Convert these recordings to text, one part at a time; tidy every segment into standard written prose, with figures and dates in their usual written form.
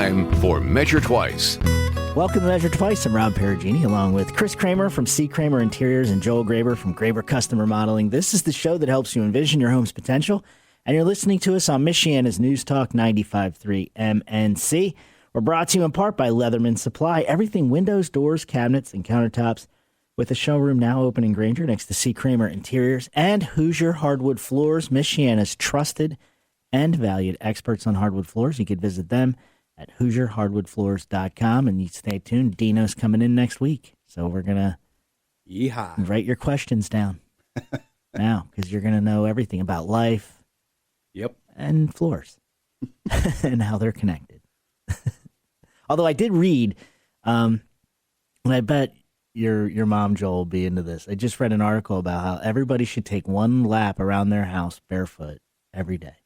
time for Measure Twice. Welcome to Measure Twice. I'm Rob Perugini, along with Chris Kramer from C. Kramer Interiors and Joel Graber from Graber Custom Remodeling. This is the show that helps you envision your home's potential, and you're listening to us on Michiana's News Talk 95.3 MNC. We're brought to you in part by Leatherman Supply. Everything windows, doors, cabinets, and countertops, with a showroom now open in Granger next to C. Kramer Interiors and Hoosier Hardwood Floors, Michiana's trusted and valued experts on hardwood floors. You could visit them at HoosierHardwoodFloors.com, and you stay tuned. Dino's coming in next week, so we're going to write your questions down now, because you're going to know everything about life and floors and how they're connected. Although I did read, and I bet your mom, Joel, will be into this. I just read an article about how everybody should take one lap around their house barefoot every day,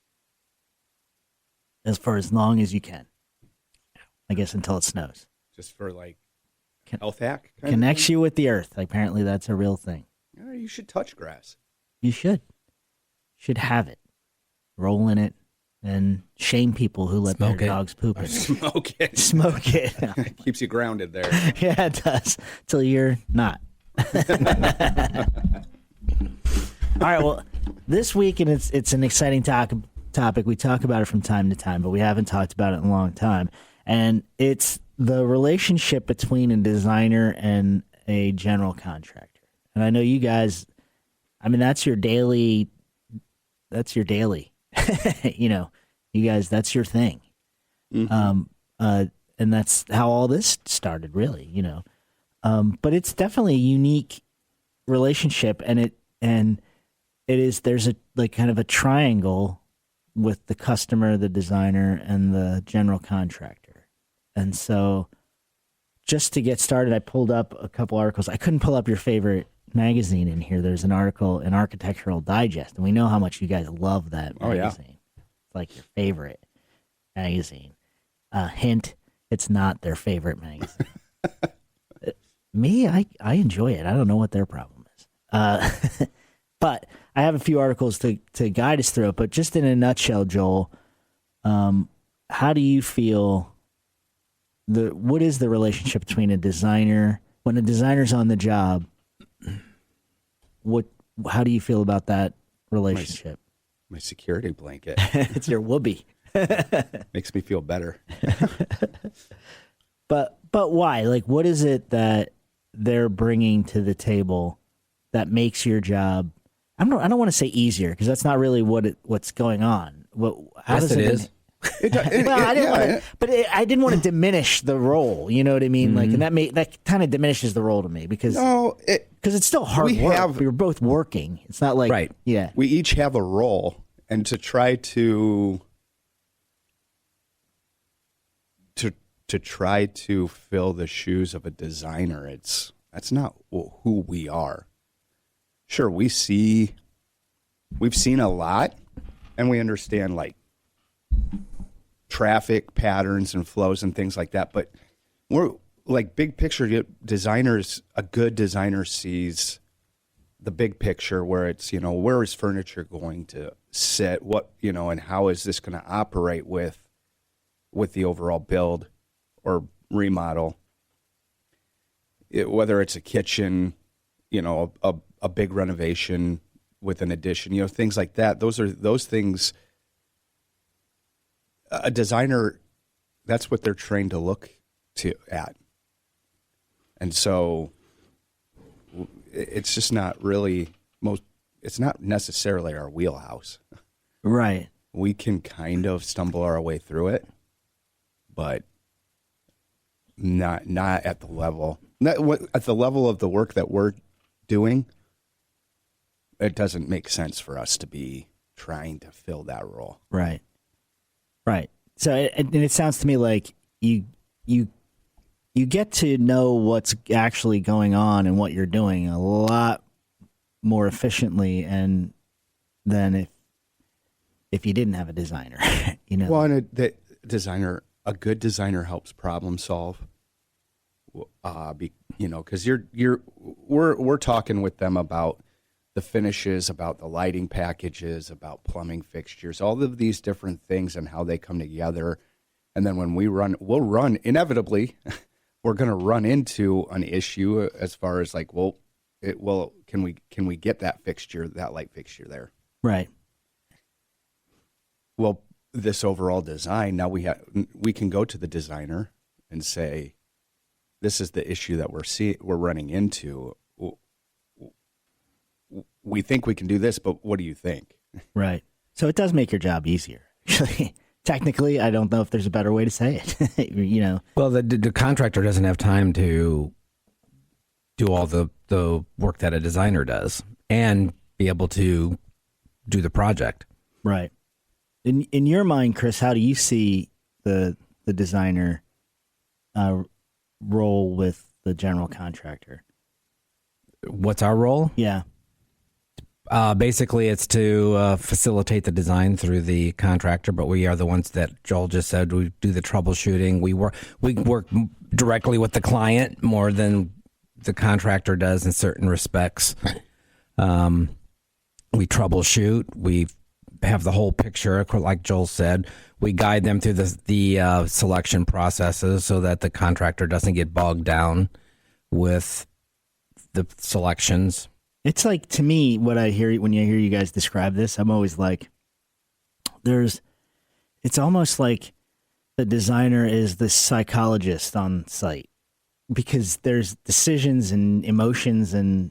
for as long as you can. I guess until it snows. Just for like health hack? Connects you with the earth. Apparently that's a real thing. Yeah, you should touch grass. You should. Should have it. Roll in it and shame people who let their dogs poop in it. Smoke it. Smoke it. Keeps you grounded there. Yeah, it does. Till you're not. All right, well, this week, and it's an exciting topic. We talk about it from time to time, but we haven't talked about it in a long time. And it's the relationship between a designer and a general contractor. And I know you guys, I mean, that's your daily, you know, you guys, that's your thing. Mm-hmm. And that's how all this started, really, you know. But it's definitely a unique relationship, and there's a like kind of a triangle with the customer, the designer, and the general contractor. And so just to get started, I pulled up a couple articles. I couldn't pull up your favorite magazine in here. There's an article in Architectural Digest, and we know how much you guys love that magazine. Oh, yeah. It's like your favorite magazine. Hint, it's not their favorite magazine. Me, I enjoy it. I don't know what their problem is. But I have a few articles to guide us through it. But just in a nutshell, Joel, how do you feel? What is the relationship between a designer when a designer's on the job? How do you feel about that relationship? My security blanket. It's your whoopee. Makes me feel better. But why? Like, what is it that they're bringing to the table that makes your job? I don't want to say easier, because that's not really what's going on. How does it is. I didn't want to diminish the role. You know what I mean? Mm-hmm. Like, and that kind of diminishes the role to me, because it's still hard work. We're both working. It's not like right. Yeah. We each have a role, and to try to try to fill the shoes of a designer, that's not who we are. Sure, we've seen a lot, and we understand like traffic patterns and flows and things like that. But we're like big picture designers. A good designer sees the big picture, where it's, you know, where is furniture going to sit? What, you know, and how is this going to operate with the overall build or remodel? Whether it's a kitchen, you know, a big renovation with an addition, you know, things like that. Those things. A designer, that's what they're trained to look at. And so it's just not really it's not necessarily our wheelhouse. Right. We can kind of stumble our way through it, but not at the level. At the level of the work that we're doing, it doesn't make sense for us to be trying to fill that role. Right. Right. So, and it sounds to me like you get to know what's actually going on and what you're doing a lot more efficiently than if you didn't have a designer, you know. Well, and a good designer helps problem solve. You know, because we're talking with them about the finishes, about the lighting packages, about plumbing fixtures, all of these different things and how they come together And then when we'll run inevitably, we're going to run into an issue as far as like, can we get that fixture, that light fixture there? Right. Well, this overall design, now we can go to the designer and say, this is the issue that we're running into. We think we can do this, but what do you think? Right. So it does make your job easier. Actually, technically, I don't know if there's a better way to say it. You know. Well, the contractor doesn't have time to do all the work that a designer does and be able to do the project. Right. In your mind, Chris, how do you see the designer role with the general contractor? What's our role? Yeah. Basically, it's to facilitate the design through the contractor, but we are the ones that Joel just said, we do the troubleshooting. We work directly with the client more than the contractor does in certain respects. We troubleshoot. We have the whole picture, like Joel said. We guide them through the selection processes so that the contractor doesn't get bogged down with the selections. It's like, to me, what I hear when I hear you guys describe this, I'm always like, it's almost like the designer is the psychologist on site, because there's decisions and emotions and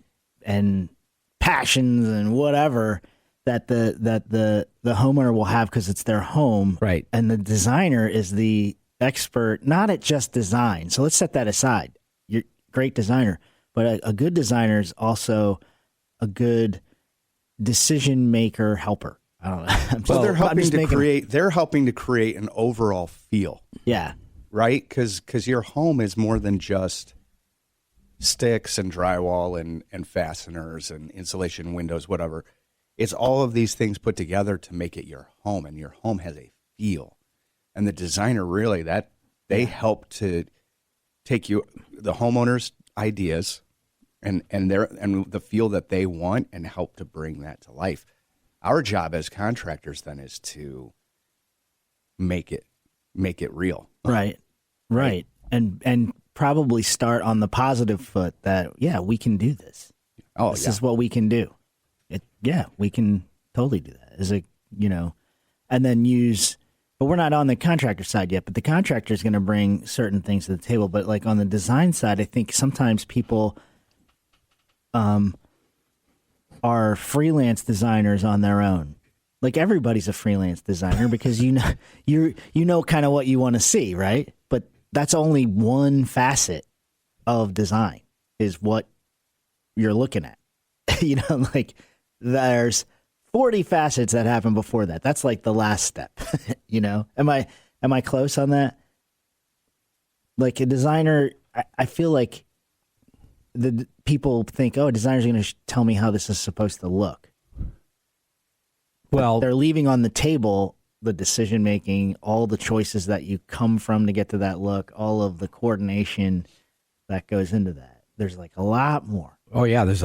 passions and whatever that the homeowner will have because it's their home. Right. And the designer is the expert, not at just design. So let's set that aside. You're a great designer, but a good designer is also a good decision maker helper. I don't know. Well, they're helping to create an overall feel. Yeah. Right? Because your home is more than just sticks and drywall and fasteners and insulation, windows, whatever. It's all of these things put together to make it your home, and your home has a feel. And the designer really, they help to take the homeowner's ideas and the feel that they want and help to bring that to life. Our job as contractors then is to make it real. Right. And probably start on the positive foot that, yeah, we can do this. Oh, this is what we can do. We can totally do that. And then but we're not on the contractor side yet, but the contractor is going to bring certain things to the table. But like on the design side, I think sometimes people are freelance designers on their own. Like everybody's a freelance designer because you know kind of what you want to see, right? But that's only one facet of design is what you're looking at. Like there's 40 facets that happen before that. That's like the last step. Am I close on that? Like a designer, I feel like the people think, oh, a designer's going to tell me how this is supposed to look. Well, they're leaving on the table the decision making, all the choices that you come from to get to that look, all of the coordination that goes into that. There's like a lot more. Oh yeah, there's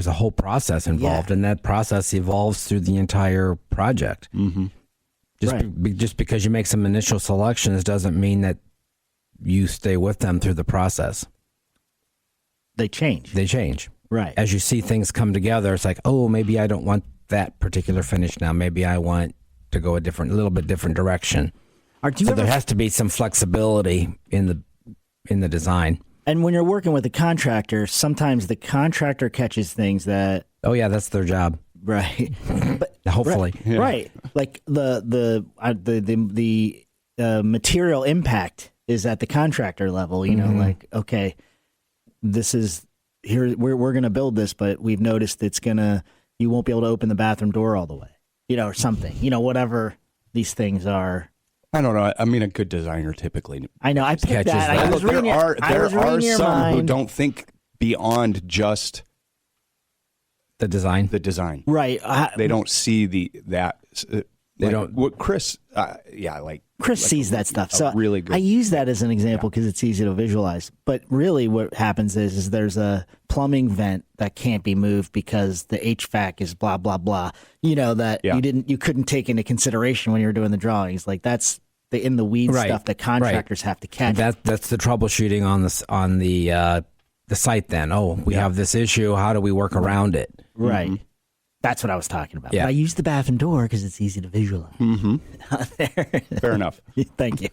a whole process involved, and that process evolves through the entire project. Mm-hmm. Just because you make some initial selections doesn't mean that you stay with them through the process. They change. Right. As you see things come together, it's like, oh, maybe I don't want that particular finish now. Maybe I want to go a little bit different direction. There has to be some flexibility in the design. And when you're working with a contractor, sometimes the contractor catches things that. Oh yeah, that's their job. Right. But, hopefully. Right. Yeah. Right. Like the material impact is at the contractor level. Like, okay, this is here. We're going to build this, but we've noticed you won't be able to open the bathroom door all the way. Or something. Whatever these things are. I don't know. I mean, a good designer typically. I know. I picked that. I was reading there are some mind. who don't think beyond just the design. Right. They don't see that. They don't. What Chris? Chris sees that stuff. So really good. I use that as an example because it's easy to visualize. But really, what happens is there's a plumbing vent that can't be moved because the HVAC is blah blah blah. You couldn't take into consideration when you were doing the drawings. Like that's the in the weeds Right, stuff that contractors have to catch. That's the troubleshooting on the site. Then, we have this issue. How do we work around it? Right. That's what I was talking about. Yeah. But I use the bathroom door because it's easy to visualize. There. Fair enough. Thank you.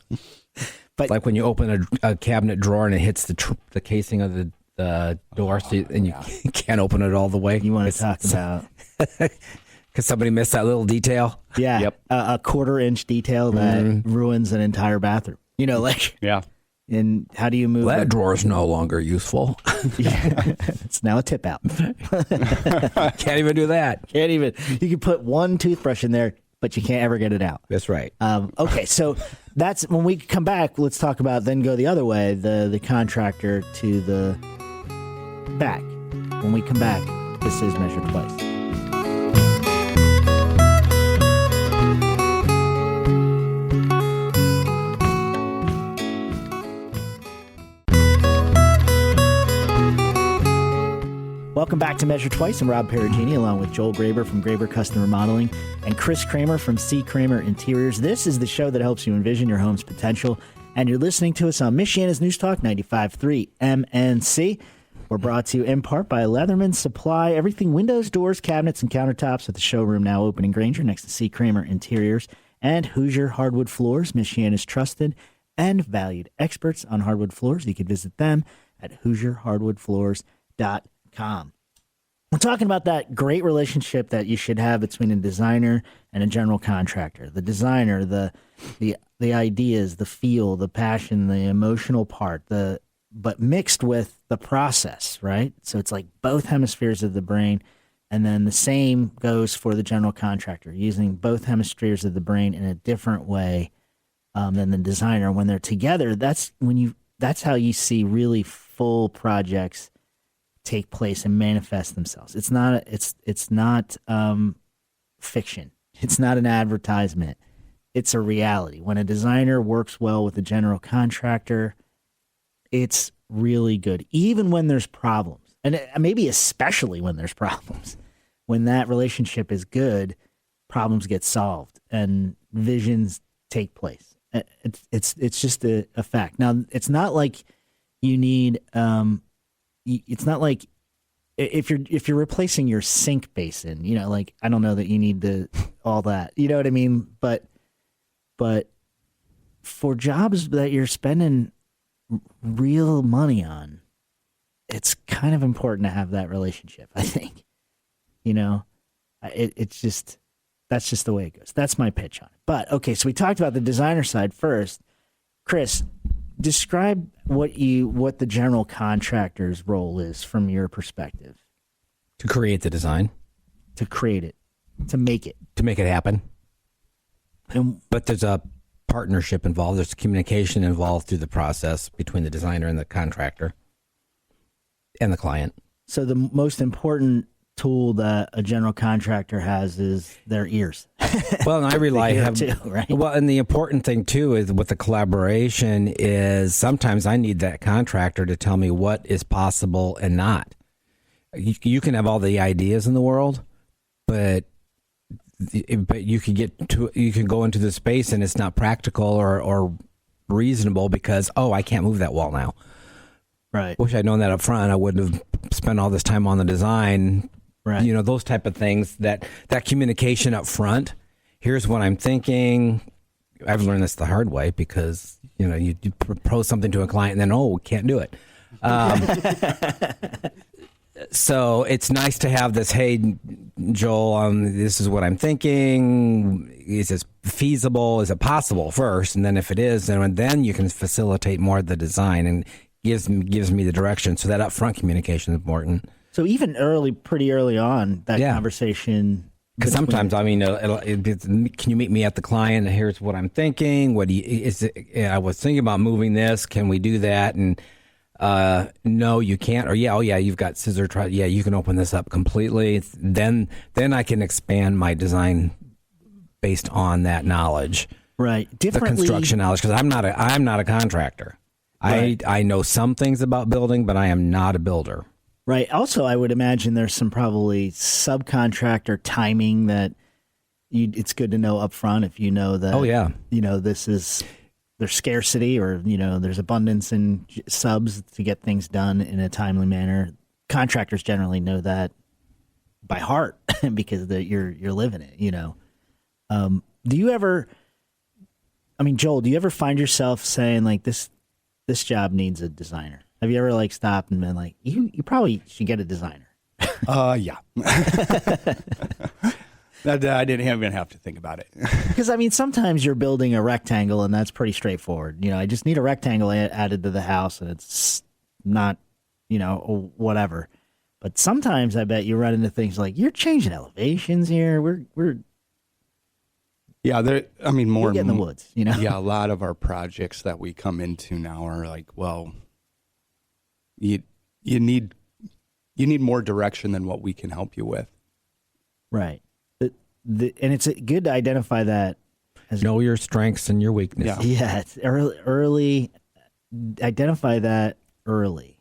But Like when you open a cabinet drawer and it hits the casing of the door, and you can't open it all the way. you want to talk about because somebody missed that little detail. Yep. a 1/4-inch detail that ruins an entire bathroom. Yeah. And how do you move That it? drawer is no longer useful. It's now a tip out. Can't even do that. Can't even. You can put one toothbrush in there, but you can't ever get it out. That's right. Okay, so that's when we come back. Let's talk about then go the other way, the contractor to the back. When we come back, this is Measure Twice. Welcome back to Measure Twice. I'm Rob Perugini, along with Joel Graber from Graber Customer Modeling and Chris Kramer from C. Kramer Interiors. This is the show that helps you envision your home's potential, and you're listening to us on Michiana's News Talk 95.3 MNC. We're brought to you in part by Leatherman Supply. Everything windows, doors, cabinets, and countertops with the showroom now open in Granger next to C. Kramer Interiors and Hoosier Hardwood Floors, Michiana's trusted and valued experts on hardwood floors. You can visit them at HoosierHardwoodFloors.com. We're talking about that great relationship that you should have between a designer and a general contractor. The designer, the ideas, the feel, the passion, the emotional part, but mixed with the process, right? So it's like both hemispheres of the brain, and then the same goes for the general contractor, using both hemispheres of the brain in a different way than the designer. When they're together, that's how you see really full projects take place and manifest themselves. It's not fiction. It's not an advertisement. It's a reality. When a designer works well with a general contractor, it's really good, even when there's problems, and maybe especially when there's problems. When that relationship is good, problems get solved and visions take place. It's just a fact. Now, it's not like you need. It's not like if you're replacing your sink basin, like I don't know that you need all that. You know what I mean? But for jobs that you're spending real money on, it's kind of important to have that relationship, I think. It's just, that's just the way it goes. That's my pitch on it. But okay, so we talked about the designer side first. Chris, describe what the general contractor's role is from your perspective. To create the design. To create it. To make it. To make it happen. But there's a partnership involved. There's communication involved through the process between the designer and the contractor and the client. So the most important tool that a general contractor has is their ears. Well, and I rely heavily. Right? Well, and the important thing too is with the collaboration is sometimes I need that contractor to tell me what is possible and not. You can have all the ideas in the world, but you can go into the space and it's not practical or reasonable because I can't move that wall now. Right. Wish I'd known that up front. I wouldn't have spent all this time on the design. Right. Those type of things, that communication up front. Here's what I'm thinking. I've learned this the hard way because, you propose something to a client and then, we can't do it. So it's nice to have this, hey, Joel, this is what I'm thinking. Is this feasible? Is it possible first? And then if it is, then you can facilitate more of the design and gives me the direction. So that upfront communication is important. So even pretty early on, that conversation. Because sometimes, can you meet me at the client? Here's what I'm thinking. I was thinking about moving this. Can we do that? And no, you can't. Or you've got scissor. You can open this up completely. Then I can expand my design based on that knowledge. Right. The construction knowledge, because I'm not a contractor. Right. I know some things about building, but I am not a builder. Right. Also, I would imagine there's some probably subcontractor timing that it's good to know up front if you know that. Oh, yeah. There's scarcity, or there's abundance in subs to get things done in a timely manner. Contractors generally know that by heart because you're living it. Do you ever? I mean, Joel, do you ever find yourself saying like this job needs a designer? Have you ever like stopped and been like, you probably should get a designer? Yeah. I didn't even have to think about it. Because I mean, sometimes you're building a rectangle and that's pretty straightforward. I just need a rectangle added to the house, and it's not, whatever. But sometimes I bet you run into things like you're changing elevations here. We're Yeah, more get in the woods, Yeah, a lot of our projects that we come into now are like, well, you need more direction than what we can help you with. Right. And it's good to identify that. Know your strengths and your weaknesses. Yeah, it's early. Identify that early,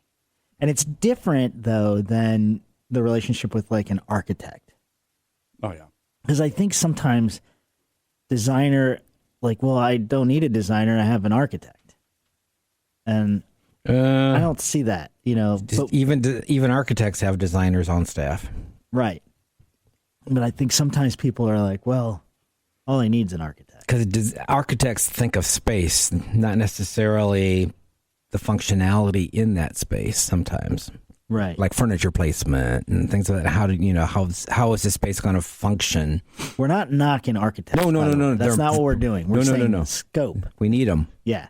and it's different though than the relationship with like an architect. Oh yeah, because I think sometimes designer, like, well, I don't need a designer, I have an architect, and I don't see that. But, even architects have designers on staff. Right. But I think sometimes people are like, well, all I need is an architect. Because architects think of space, not necessarily the functionality in that space sometimes. Right. Like furniture placement and things like that. How is this space going to function? We're not knocking architects. No. That's not what we're doing. We're saying no. scope. We need them. Yeah.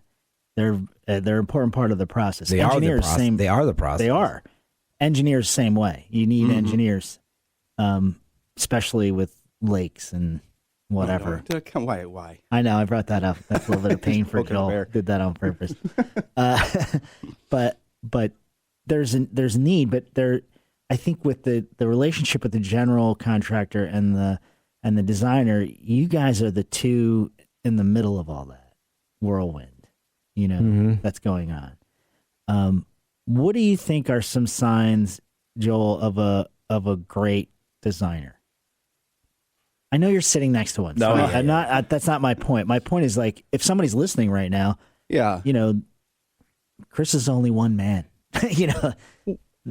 They're an important part of the process. They are the process. They are. Engineers, same way. You need engineers, especially with lakes and whatever. Why? I know, I brought that up. That's a little bit of pain for Joel. Did that on purpose. But there's need, but I think with the relationship with the general contractor and the designer, you guys are the two in the middle of all that whirlwind, that's going on. What do you think are some signs, Joel, of a great designer? I know you're sitting next to one. So that's not my point. My point is, like, if somebody's listening right now, yeah, Chris is only one man.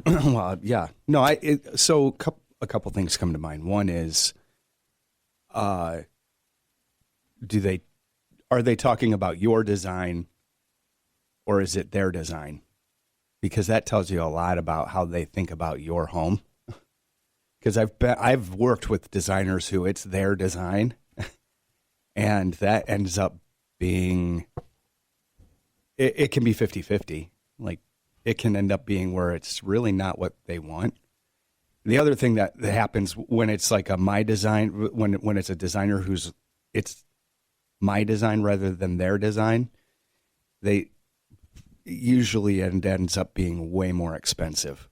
Well, yeah, no. So a couple things come to mind. One is, are they talking about your design, or is it their design? Because that tells you a lot about how they think about your home. Because I've worked with designers who it's their design, and that ends up being, it can be 50-50. Like, it can end up being where it's really not what they want. The other thing that happens when it's like my design, when it's a designer it's my design rather than their design, they usually ends up being way more expensive.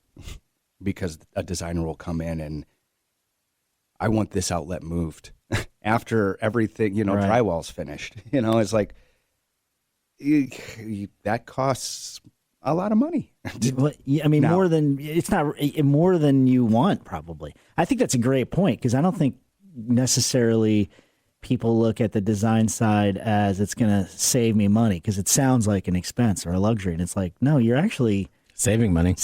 Because a designer will come in and I want this outlet moved after everything, Right. Drywall's finished. It's like that costs a lot of money. I mean, more than you want, probably. I think that's a great point, because I don't think necessarily people look at the design side as it's going to save me money, because it sounds like an expense or a luxury, and it's like, no, you're actually saving money.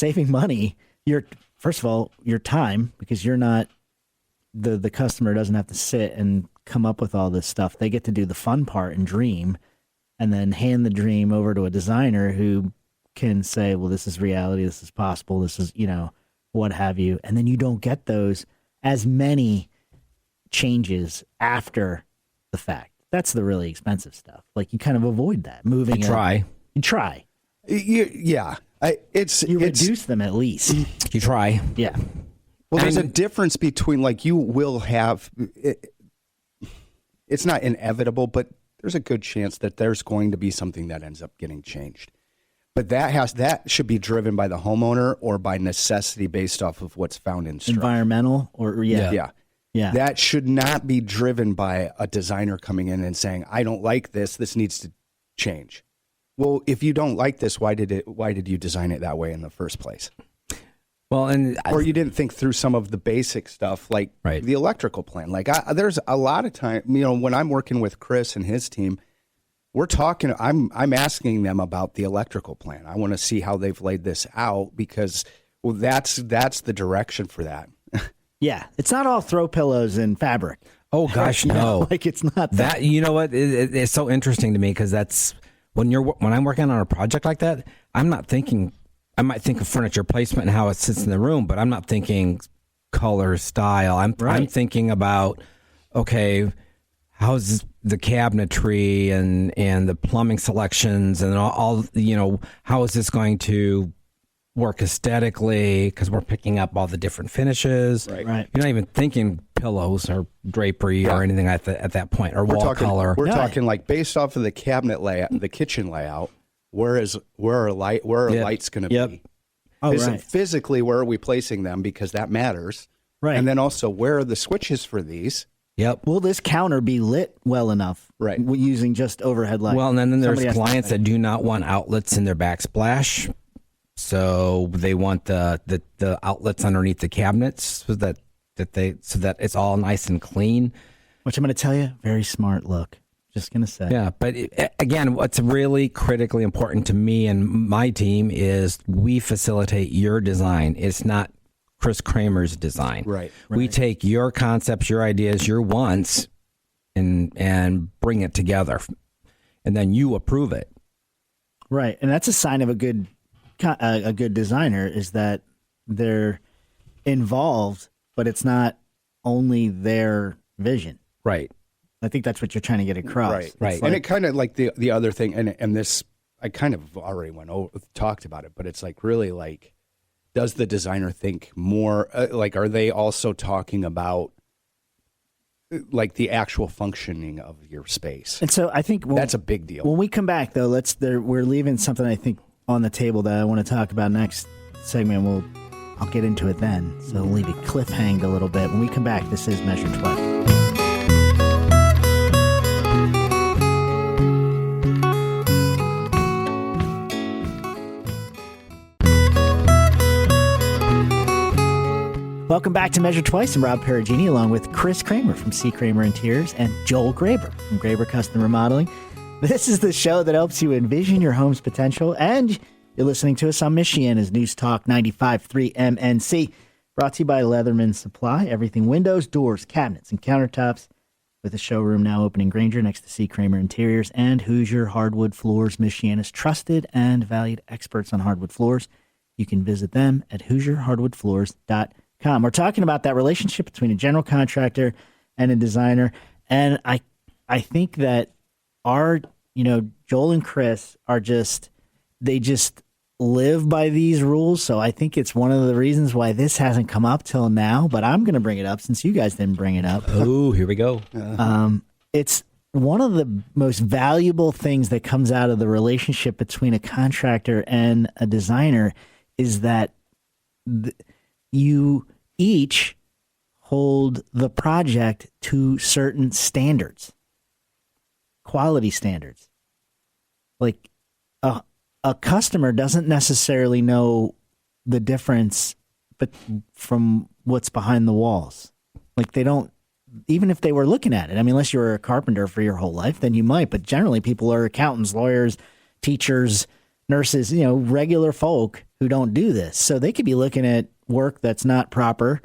First of all, your time, because you're not, the customer doesn't have to sit and come up with all this stuff. They get to do the fun part and dream, and then hand the dream over to a designer who can say, well, this is reality, this is possible, this is, what have you. And then you don't get those as many changes after the fact. That's the really expensive stuff. Like, you kind of avoid that. Moving. You try. Yeah. You reduce them at least. You try. Yeah. Well, there's a difference between, like, you will have, it's not inevitable, but there's a good chance that there's going to be something that ends up getting changed. But that should be driven by the homeowner or by necessity based off of what's found in structure. Environmental Yeah. That should not be driven by a designer coming in and saying, I don't like this. This needs to change. Well, if you don't like this, why did you design it that way in the first place? Well, and or you didn't think through some of the basic stuff like Right. the electrical plan. Like there's a lot of time, when I'm working with Chris and his team, we're talking. I'm asking them about the electrical plan. I want to see how they've laid this out because that's the direction for that. Yeah, it's not all throw pillows and fabric. oh gosh, You know, no. like it's not that. You know what? It's so interesting to me because that's when I'm working on a project like that. I'm not thinking. I might think of furniture placement and how it sits in the room, but I'm not thinking color, style. I'm thinking about, okay, how's the cabinetry and the plumbing selections and all how is this going to work aesthetically? Because we're picking up all the different finishes. Right. You're not even thinking pillows or drapery or anything at that point, or wall color. We're talking like based off of the cabinet layout, the kitchen layout. Where are lights going to Yep. be? Oh, right. Physically, where are we placing them? Because that matters. Right. And then also, where are the switches for these? Yep. Will this counter be lit well enough? Right. Using just overhead light. Well, and then there's Somebody has to clients that do not want outlets in their backsplash, so they want the outlets underneath the cabinets so that it's all nice and clean. Which I'm going to tell you, very smart look. Just going to say. Yeah, but again, what's really critically important to me and my team is we facilitate your design. It's not Chris Kramer's design. Right. We take your concepts, your ideas, your wants, and bring it together, and then you approve it. Right, and that's a sign of a good designer is that they're involved, but it's not only their vision. Right. I think that's what you're trying to get across. Right. It's Right. And it kind of like the other thing, and this, I kind of already talked about it, but it's like really like, does the designer think more, like, are they also talking about like the actual functioning of your space? And so I think That's a big deal. When we come back, though, we're leaving something I think on the table that I want to talk about next segment. I'll get into it then. So we'll leave it cliffhanged a little bit. When we come back, this is Measure Twice. Welcome back to Measure Twice. I'm Rob Perugini, along with Chris Kramer from C. Kramer Interiors and Joel Graber from Graber Custom Remodeling. This is the show that helps you envision your home's potential, and you're listening to us on Michiana's News Talk 95.3 MNC, brought to you by Leatherman Supply. Everything windows, doors, cabinets, and countertops, with a showroom now open in Granger next to C. Kramer Interiors and Hoosier Hardwood Floors, Michiana's trusted and valued experts on hardwood floors. You can visit them at HoosierHardwoodFloors.com. We're talking about that relationship between a general contractor and a designer, and I think that Joel and Chris are they just live by these rules. So I think it's one of the reasons why this hasn't come up till now. But I'm going to bring it up since you guys didn't bring it up. Oh, here we go. It's one of the most valuable things that comes out of the relationship between a contractor and a designer is that you each hold the project to certain standards, quality standards. Like a customer doesn't necessarily know the difference from what's behind the walls. Like they don't, even if they were looking at it. I mean, unless you were a carpenter for your whole life, then you might. But generally, people are accountants, lawyers, teachers, nurses, regular folk who don't do this. So they could be looking at work that's not proper,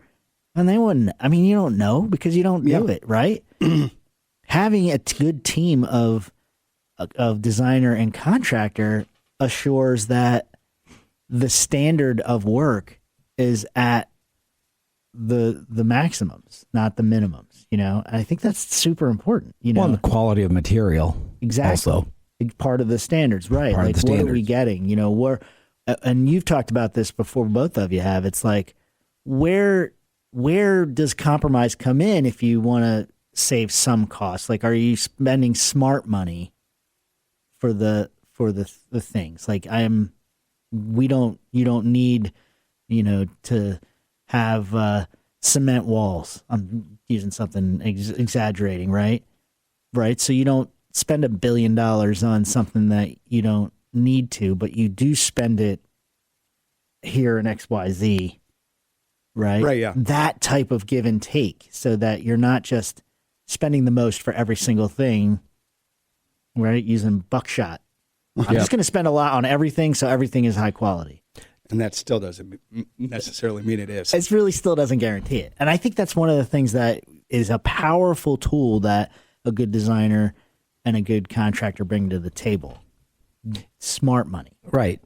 and they wouldn't. I mean, you don't know because you don't do it, right? Having a good team of designer and contractor assures that the standard of work is at the maximums, not the minimums. I think that's super important. Well, and the quality of material, exactly. Also, part of the standards, right? Part of Like, the what are standards. we getting? And you've talked about this before. Both of you have. It's like, where does compromise come in if you want to save some costs? Like, are you spending smart money for the things? Like, you don't need, to have cement walls. I'm using something exaggerating, right? Right. So you don't spend $1 billion on something that you don't need to, but you do spend it here in XYZ right? Right, yeah. That type of give and take so that you're not just spending the most for every single thing, right? Using buckshot. I'm just going to spend a lot on everything so everything is high quality. And that still doesn't necessarily mean it is. It really still doesn't guarantee it. And I think that's one of the things that is a powerful tool that a good designer and a good contractor bring to the table. Smart money. Right.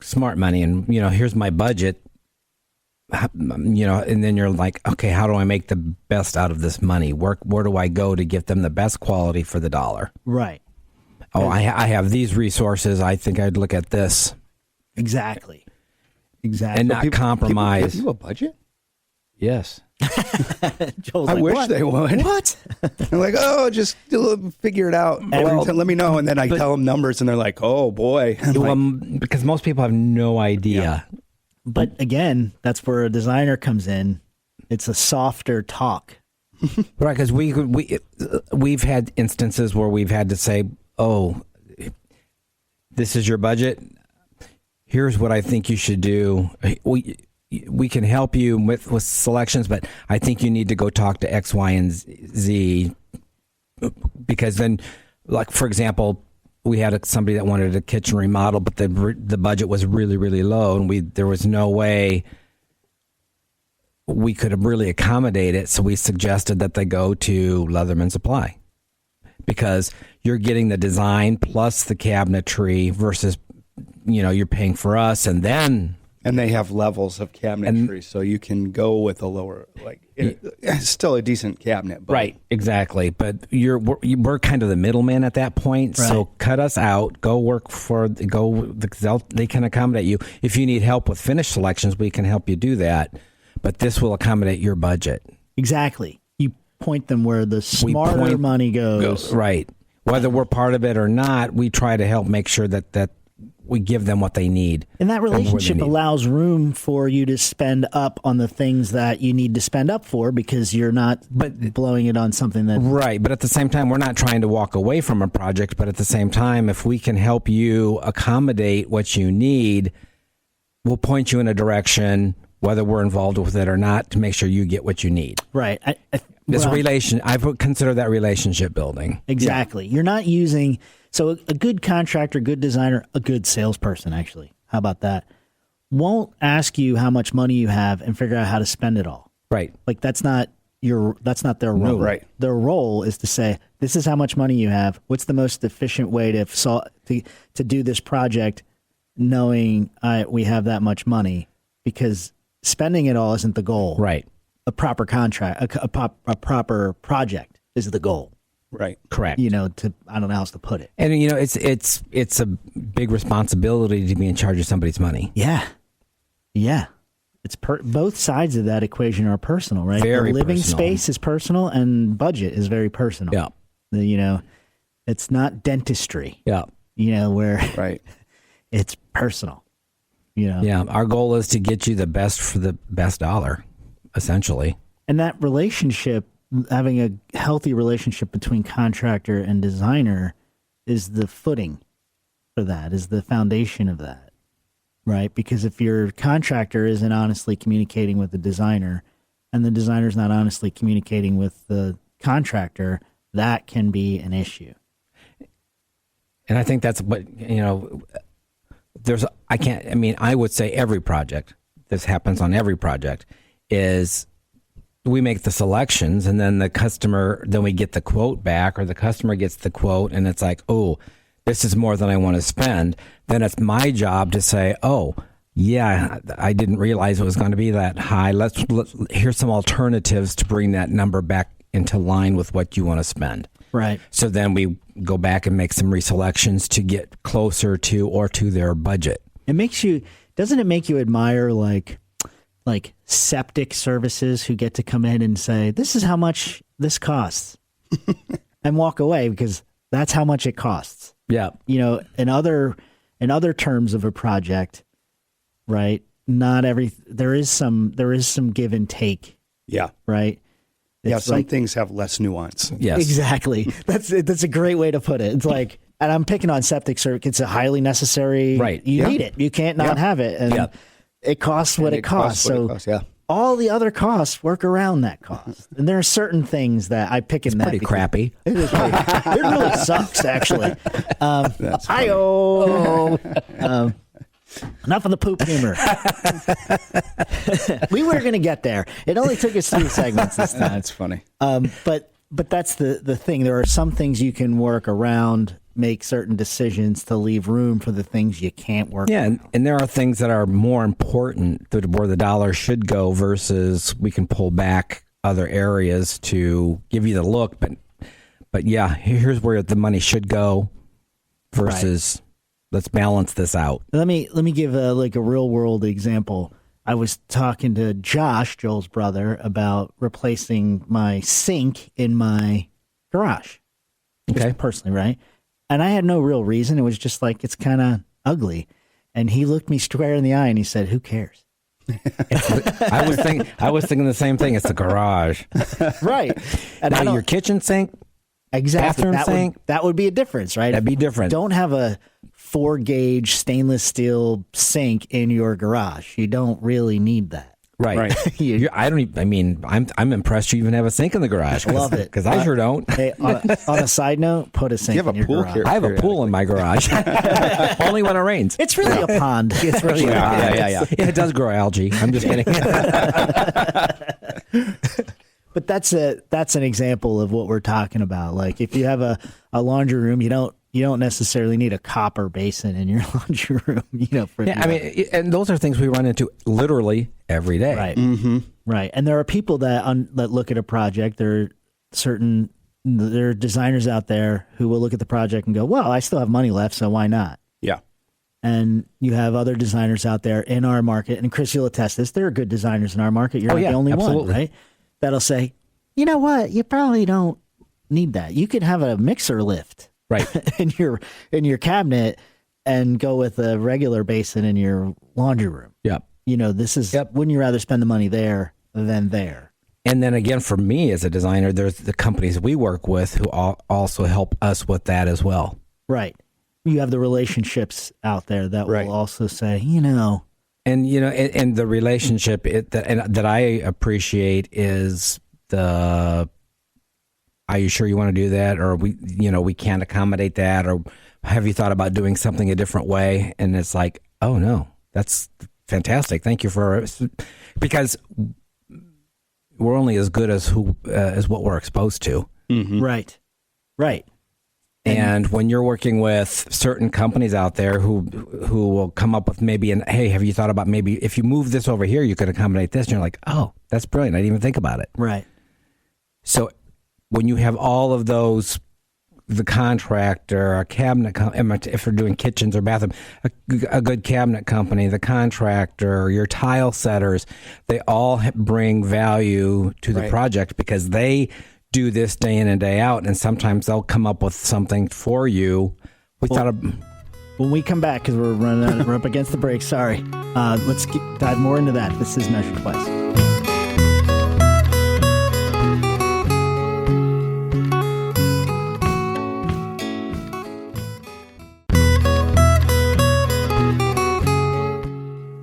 Smart money. And, here's my budget, and then you're like, okay, how do I make the best out of this money? Where do I go to get them the best quality for the dollar? Right. Oh, I have these resources. I think I'd look at this. Exactly. And not compromise. People give you a budget? Yes. Joel's I like, wish what? they would. What? I'm like, just figure it out. Let me know. And then I tell them numbers, and they're like, oh, boy. Because most people have no idea. Yeah. But again, that's where a designer comes in. It's a softer talk. Right, because we've had instances where we've had to say, oh, this is your budget. Here's what I think you should do. We can help you with selections, but I think you need to go talk to X, Y, and Z, because then, like, for example, we had somebody that wanted a kitchen remodel, but the budget was really, really low, and there was no way we could really accommodate it. So we suggested that they go to Leatherman Supply, because you're getting the design plus the cabinetry versus, you're paying for us, and they have levels of cabinetry, so you can go with a lower, it's still a decent cabinet. But. Right, exactly. But we're kind of the middleman at that point. Right. So cut us out. Go work they can accommodate you. If you need help with finish selections, we can help you do that. But this will accommodate your budget. Exactly. You point them where the smarter money goes. Right. Whether we're part of it or not, we try to help make sure that we give them what they need. And that relationship allows room for you to spend up on the things that you need to spend up for, because you're not blowing it on something that... Right. But at the same time, we're not trying to walk away from a project. But at the same time, if we can help you accommodate what you need, we'll point you in a direction, whether we're involved with it or not, to make sure you get what you need. Right. I would consider that relationship building. Exactly. Yeah. You're not using... So a good contractor, good designer, a good salesperson, actually, how about that, won't ask you how much money you have and figure out how to spend it all. Right. Like that's not their role. No, right. Their role is to say, this is how much money you have. What's the most efficient way to do this project, knowing we have that much money? Because spending it all isn't the goal. Right. A proper contract, a proper project is the goal. Right. Correct. I don't know how else to put it. And it's a big responsibility to be in charge of somebody's money. Yeah. Yeah. It's both sides of that equation are personal, right? Very the living personal. space is personal, and budget is very personal. Yeah. It's not dentistry. Yeah. Where Right. it's personal. Yeah. Our goal is to get you the best for the best dollar, essentially. And that relationship, having a healthy relationship between contractor and designer, is the footing for that, is the foundation of that, right? Because if your contractor isn't honestly communicating with the designer, and the designer's not honestly communicating with the contractor, that can be an issue. And I think that's what, I would say every project, this happens on every project, is we make the selections, and then then we get the quote back, or the customer gets the quote, and it's like, oh, this is more than I want to spend. Then it's my job to say, oh, yeah, I didn't realize it was going to be that high. Here's some alternatives to bring that number back into line with what you want to spend. Right. So then we go back and make some reselections to get closer to their budget. Doesn't it make you admire like septic services who get to come in and say, this is how much this costs and walk away, because that's how much it costs. Yeah. In other terms of a project, right? There is some give and take. Yeah. Right. Some things have less nuance. Yes. Exactly. That's a great way to put it. It's like, and I'm picking on septic service. It's a highly necessary. Right. You need it. You can't not have it. And it costs what And it costs. what it So costs, yeah. all the other costs work around that cost. And there are certain things that I pick in that. Pretty because crappy. It is pretty, it really sucks, actually. Enough of the poop humor. We were going to get there. It only took us 3 segments this time. That's funny. But that's the thing. There are some things you can work around, make certain decisions to leave room for the things you can't work Yeah, around. and there are things that are more important that where the dollar should go versus we can pull back other areas to give you the look. But yeah, here's where the money should go versus let's balance this out. Let me give a real world example. I was talking to Josh, Joel's brother, about replacing my sink in my garage. Okay. Just personally, right? And I had no real reason. It was just like, it's kind of ugly. And he looked me square in the eye and he said, "Who cares?" I was thinking the same thing. It's the garage. Right. And I Now don't- your kitchen sink, exactly bathroom sink? that would be a difference, right? That'd be different. Don't have a 4-gauge stainless steel sink in your garage. You don't really need that. right? I'm impressed you even have a sink in the garage. Love it. Because I sure don't. Hey, on a side note, put a sink You have in a your pool garage. here. I have a pool in my garage. Only when it rains. It's really a pond. It's really a pond. Yeah. It does grow algae. I'm just kidding. But that's an example of what we're talking about. Like if you have a laundry room, you don't necessarily need a copper basin in your laundry room. Yeah, I mean, and those are things we run into literally every day. right, right. And there are people that look at a project. There are designers out there who will look at the project and go, "Well, I still have money left, so why not?" Yeah. And you have other designers out there in our market, and Chris, you'll attest this. There are good designers in our market. You're not yeah, the only absolutely. one, right? That'll say, "You know what? You probably don't need that. You could have a mixer lift Right. in your cabinet and go with a regular basin in your laundry room." Yep. This is wouldn't you rather spend the money there than there? And then again, for me as a designer, there's the companies we work with who also help us with that as well. Right. You have the relationships out there that Right. will also say, And and the relationship that I appreciate is the, "Are you sure you want to do that?" Or we can't accommodate that, or "Have you thought about doing something a different way?" And it's like, "Oh no, that's fantastic. Thank you because we're only as good as what we're exposed to." right. Right. And when you're working with certain companies out there who will come up with maybe "Hey, have you thought about maybe if you move this over here, you could accommodate this?" And you're like, "Oh, that's brilliant. I didn't even think about it." Right. So when you have all of those, the contractor, a cabinet, if you're doing kitchens or bathroom, a good cabinet company, the contractor, your tile setters, they all bring value to the project because they do this day in and day out, and sometimes they'll come up with something for you. When we come back, because we're up against the break, sorry. Let's dive more into that. This is Measure Twice.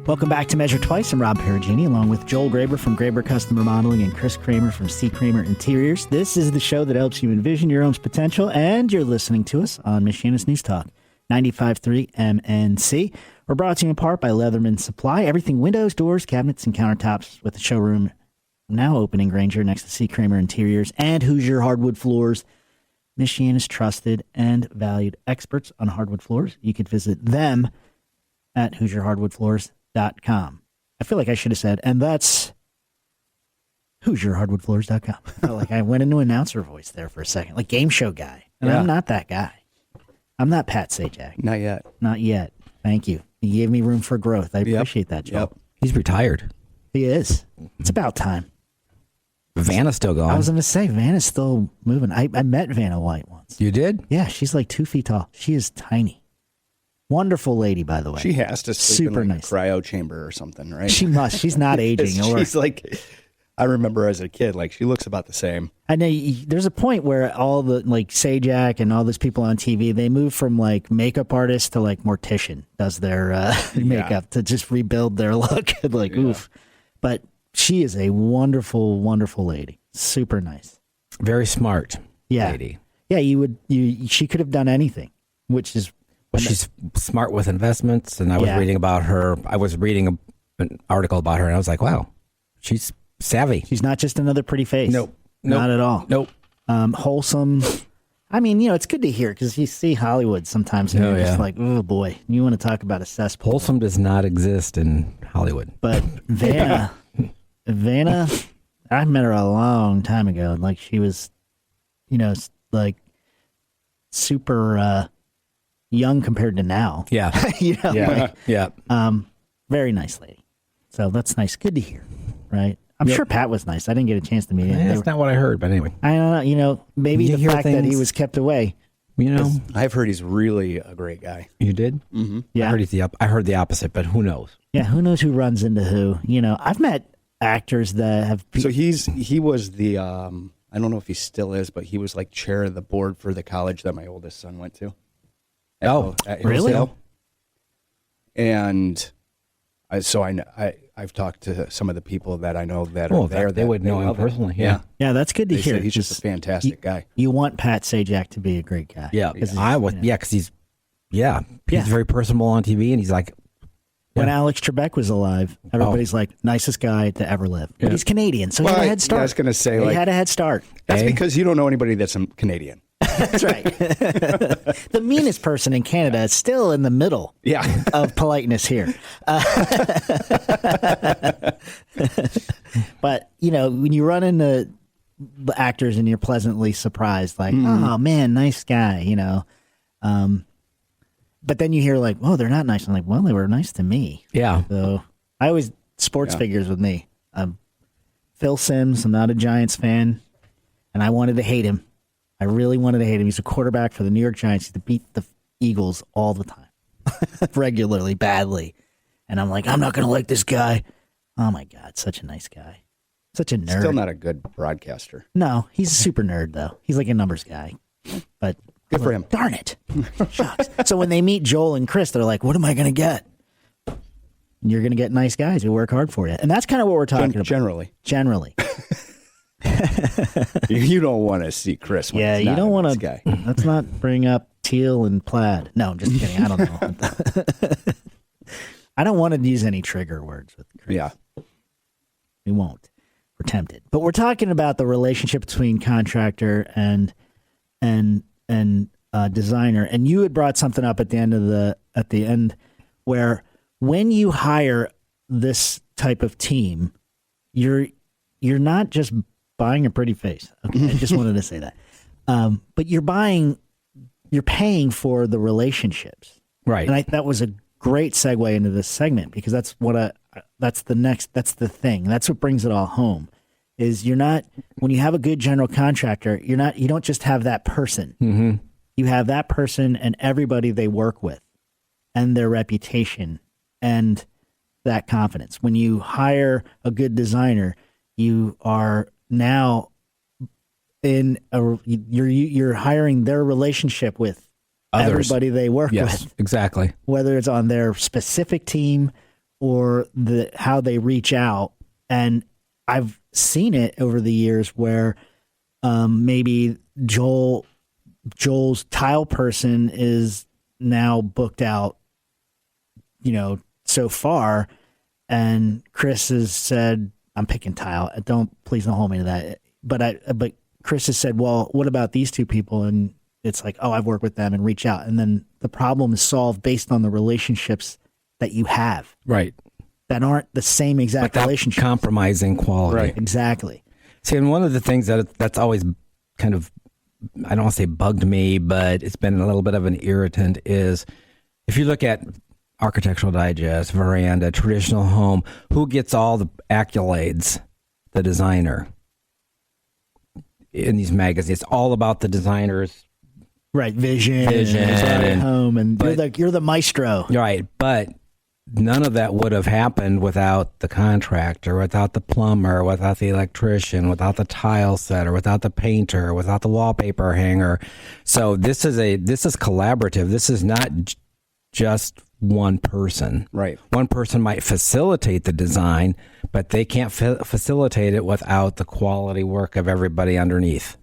Welcome back to Measure Twice. I'm Rob Perugini, along with Joel Graber from Graber Customer Modeling and Chris Kramer from C. Kramer Interiors. This is the show that helps you envision your home's potential, and you're listening to us on Michiana's News Talk, 95.3 MNC. We're brought to you in part by Leatherman Supply. Everything windows, doors, cabinets, and countertops, with the showroom now open in Granger next to C. Kramer Interiors and Hoosier Hardwood Floors. Michiana's trusted and valued experts on hardwood floors. You could visit them at HoosierHardwoodFloors.com. I feel like I should have said, and that's HoosierHardwoodFloors.com. I felt like I went into announcer voice there for a second, like game show guy. And I'm not that guy. I'm not Pat Sajak. Not yet. Not yet. Thank you. You gave me room for growth. I appreciate that, Joel. Yep. He's retired. He is. It's about time. Vanna's still I gone. was going to say, Vanna's still moving. I met Vanna White once. You did? Yeah, she's like 2 feet tall. She is tiny. Wonderful lady, by the way. She has to sleep Super in nice. a cryo chamber or something, right? She must. She's not aging. Or She's like, I remember as a kid, like she looks about the same. I know there's a point where all the like Sajak and all those people on TV, they move from like makeup artist to like mortician does their makeup to just rebuild their look. Like, oof. But she is a wonderful, wonderful lady. Super nice. Very smart lady. Yeah, she could have done anything, which is. Well, she's smart with investments, and I was reading about her. I was reading an article about her, and I was like, wow, she's savvy. She's not just another pretty face. Nope. Not at all. Nope. Wholesome. I mean, it's good to hear because you see Hollywood sometimes and you're just like, oh boy, you want to talk about a cesspool. Wholesome does not exist in Hollywood. But Vanna, I met her a long time ago. Like she was, like super young compared to now. Yeah. Very nice lady. So that's nice. Good to hear. Right. I'm sure Pat was nice. I didn't get a chance to meet him. That's not what I heard, but anyway. I don't know. Maybe You the hear fact that he things- was kept away. I've heard he's really a great guy. You did? Mm-hmm. Yeah. I heard the opposite, but who knows? Yeah. Who knows who runs into who? I've met actors that have. So he was the I don't know if he still is, but he was like chair of the board for the college that my oldest son went to. At really? Hillsdale. And I've talked to some of the people that I know that are there. They would know him love personally. Yeah. Yeah, that's good to They hear. say he's just a fantastic guy. You want Pat Sajak to be a great guy. Yeah. I would. Yeah, because he's Yeah. very personable on TV, and he's like, When Alex Trebek was alive, everybody's like, nicest guy to ever live. But he's Canadian, so he had a head start. I was going to say, he like, had a head start. that's because you don't know anybody that's Canadian. That's right. The meanest person in Canada is still in the middle Yeah. of politeness here. But, when you run into the actors and you're pleasantly surprised, like, oh, man, nice guy, But then you hear like, "Whoa, they're not nice." I'm like, "Well, they were nice to me." yeah. So I always sports figures with me. Phil Simms. I'm not a Giants fan, and I wanted to hate him. I really wanted to hate him. He's a quarterback for the New York Giants. He used to beat the Eagles all the time, regularly, badly. And I'm like, I'm not going to like this guy. Oh my God, such a nice guy, such a nerd. Still not a good broadcaster. No, he's a super nerd though. He's like a numbers guy, but. Good for him. Darn it. Shucks. So when they meet Joel and Chris, they're like, what am I going to get? And you're going to get nice guys who work hard for you. And that's kind of what we're talking about. Generally. You don't want to see Chris when Yeah, he's you not don't a want nice to. guy. Let's not bring up teal and plaid. No, I'm just kidding. I don't know. I don't want to use any trigger words with Chris. Yeah. We won't. We're tempted. But we're talking about the relationship between contractor and designer. And you had brought something up at the end where when you hire this type of team, you're not just buying a pretty face. Okay, I just wanted to say that. But you're paying for the relationships. Right. And that was a great segue into this segment because that's the thing. That's what brings it all home. Is when you have a good general contractor, you don't just have that person. Mm-hmm. You have that person and everybody they work with and their reputation and that confidence. When you hire a good designer, you are now you're hiring their relationship with Others. everybody they work Yes, with, exactly. whether it's on their specific team or how they reach out. And I've seen it over the years where maybe Joel's tile person is now booked out, so far, and Chris has said, "I'm picking tile. Please don't hold me to that." But Chris has said, "Well, what about these two people?" And it's like, "Oh, I've worked with them," and reach out, and then the problem is solved based on the relationships that you have, Right. that aren't the same exact Without relationship. compromising quality. Right. Exactly. See, and one of the things that's always kind of, I don't want to say bugged me, but it's been a little bit of an irritant is if you look at Architectural Digest, Veranda, Traditional Home, who gets all the accolades? The designer. In these magazines, it's all about the designers. Right. Vision and- home, and you're the maestro. Right. But none of that would have happened without the contractor, without the plumber, without the electrician, without the tile setter, without the painter, without the wallpaper hanger. So this is collaborative. This is not just one person. Right. One person might facilitate the design, but they can't facilitate it without the quality work of everybody underneath.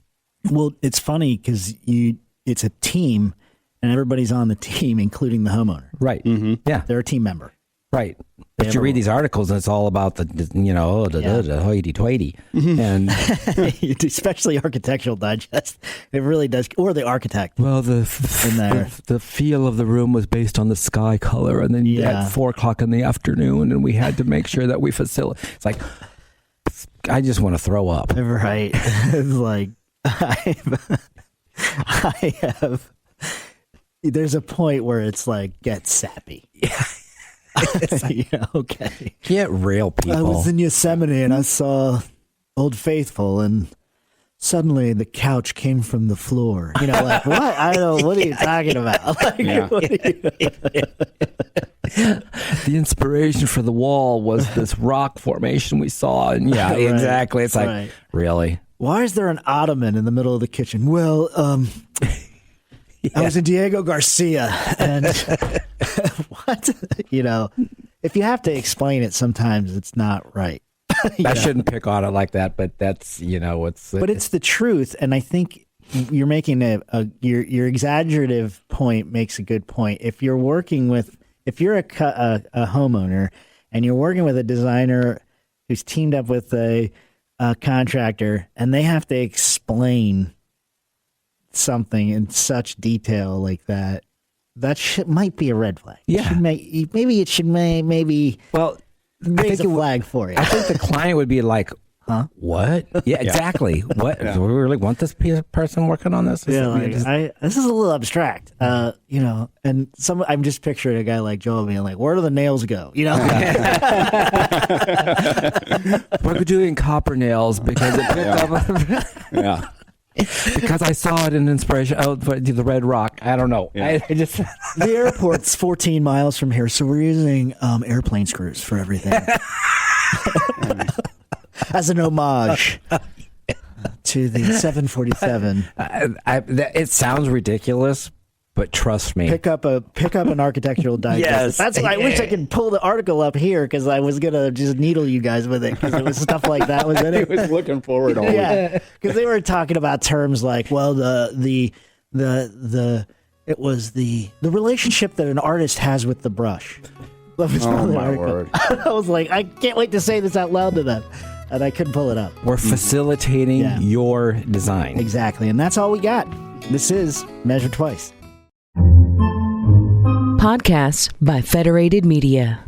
Well, it's funny because it's a team, and everybody's on the team, including the homeowner. Right. Mm-hmm. Yeah. They're a team member. Right. But you read these articles and it's all about the hoity-toity. And especially Architectural Digest. It really does. Or the architect. well, in there. the feel of the room was based on the sky color. And then Yeah. at 4:00 in the afternoon, and we had to make sure that we facilitate. It's like, I just want to throw up. Right. It's like, I have, there's a point where it's like, get sappy. Yeah. Yeah, okay. Get real, people. I was in Yosemite and I saw Old Faithful, and suddenly the couch came from the floor. You know, like, what? I don't know. What are you talking about? Like, what are you- The inspiration for the wall was this rock formation we saw. And yeah, Right. exactly. It's like, Right. really? Why is there an ottoman in the middle of the kitchen? Well, I was in Diego Garcia, and what? You know, if you have to explain it, sometimes it's not right. I shouldn't pick on it like that, but that's, But it's the truth, and I think you're making your exaggerative point makes a good point. If you're a homeowner and you're working with a designer who's teamed up with a contractor, and they have to explain something in such detail like that, might be a red flag. Yeah. Maybe it should maybe well, raise a flag for you. I think the client would be like, Huh? What? Yeah, exactly. What? Do we really want this person working on this? Yeah, like, this is a little abstract, and I'm just picturing a guy like Joel being like, "Where do the nails go?" You know, we're doing copper nails because it picked up. Yeah. Because I saw it in inspiration. Oh, the Red Rock. I don't know. Yeah. I just the airport's 14 miles from here, so we're using airplane screws for everything as an homage to the 747. it sounds ridiculous, but trust me. Pick up an Architectural Digest. Yes. That's why I wish I could pull the article up here, because I was gonna just needle you guys with it, because it was stuff like that was in it. He was looking forward always. Yeah, because they were talking about terms like, well, it was the relationship that an artist has with the brush. That was Oh, from the my article. word. I was like, I can't wait to say this out loud to them, and I couldn't pull it up. We're facilitating your design. Exactly, and that's all we got. This is Measure Twice. Podcasts by Federated Media.